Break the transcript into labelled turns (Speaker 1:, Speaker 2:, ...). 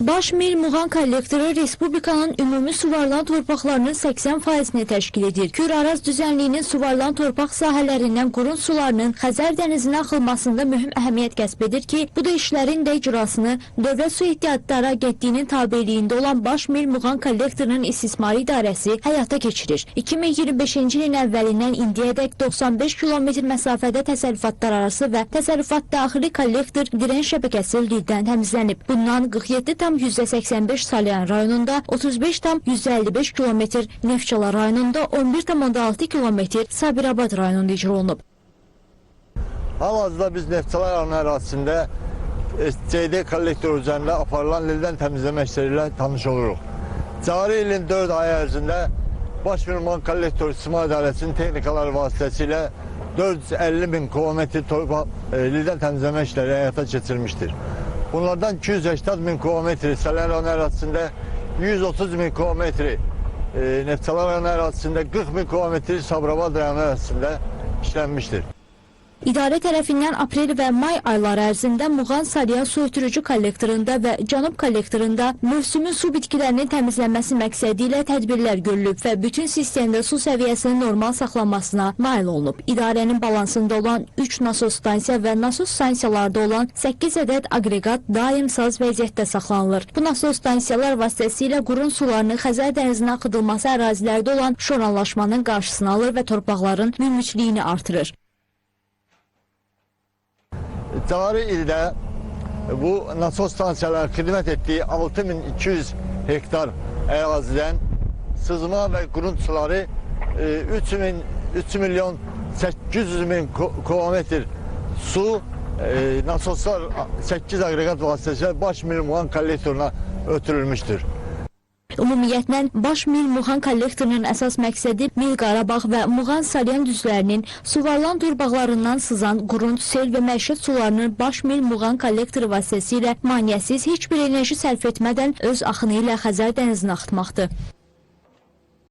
Speaker 1: Baş Mil Muğan kollektoru Respublikanın ümumi suvarılan torpaqlarının 80%-ni təşkil edir. Kür-Araz düzənliyinin suvarılan torpaq sahələrindən qurun sularının Xəzər dənizinə axılmasında mühüm əhəmiyyət kəsb edir ki, bu da işlərin də icrasını Dövlət Su Ehtiyatları Agentliyinin tabeliyində olan Baş Mil Muğan kollektorunun istismarı idarəsi həyata keçirir. 2025-ci ilin əvvəlindən indiyədək 95 kilometr məsafədə təsərrüfatlar arası və təsərrüfat daxili kollektor direnç şəbəkəsi lildən təmizlənib. Bundan 47,85 Salyan rayonunda, 35,55 kilometr Neftçala rayonunda, 11,6 kilometr Sabirabad rayonunda icra olunub.
Speaker 2: Hal-hazırda biz Neftçala rayonu ərazisində SCD kollektor üzərində aparılan lildən təmizləmə işləriyle tanış oluruq. Cari ilin 4 ay ərzində Baş Mil Muğan kollektor İstismar İdarəsinin texnikaları vasitəsilə 450.000 kilometr lildən təmizləmə işləri həyata keçirilmişdir. Bunlardan 280.000 kilometri Salyan rayonu ərazisində, 130.000 kilometri Neftçala rayonu ərazisində, 40.000 kilometri Sabirabad rayonu ərazisində işlənmişdir.
Speaker 1: İdarə tərəfindən aprel və may ayları ərzində Muğan Salyan su ötürücü kollektorunda və Cənub kollektorunda mövsümün su bitkilərinin təmizlənməsi məqsədi ilə tədbirlər görülüb və bütün sistemdə su səviyyəsinin normal saxlanmasına nail olunub. İdarənin balansında olan 3 nasos stansiya və nasos stansiyalarda olan 8 ədəd aqreqat daim saz vəziyyətdə saxlanılır. Bu nasos stansiyalar vasitəsilə qurun sularının Xəzər dənizinə axıdılması ərazilərdə olan şoranlaşmanın qarşısını alır və torpaqların münbiçliyini artırır.
Speaker 2: Cari ildə bu nasos stansiyalar xidmət etdiyi 6200 hektar ərazidən sızma və qurun suları 3 milyon 800 min kilometr su nasoslar 8 aqreqat vasitəsilə Baş Mil Muğan kollektoruna ötürülmüşdür.
Speaker 1: Ümumiyyətlə, Baş Mil Muğan kollektorunun əsas məqsədi Mil Qarabağ və Muğan Salyan düzlərinin suvarılan torpaqlarından sızan qurun, sel və məişət sularının Baş Mil Muğan kollektoru vasitəsilə maneəsiz heç bir enerji sərf etmədən öz axını ilə Xəzər dənizinə axıtmaqdır.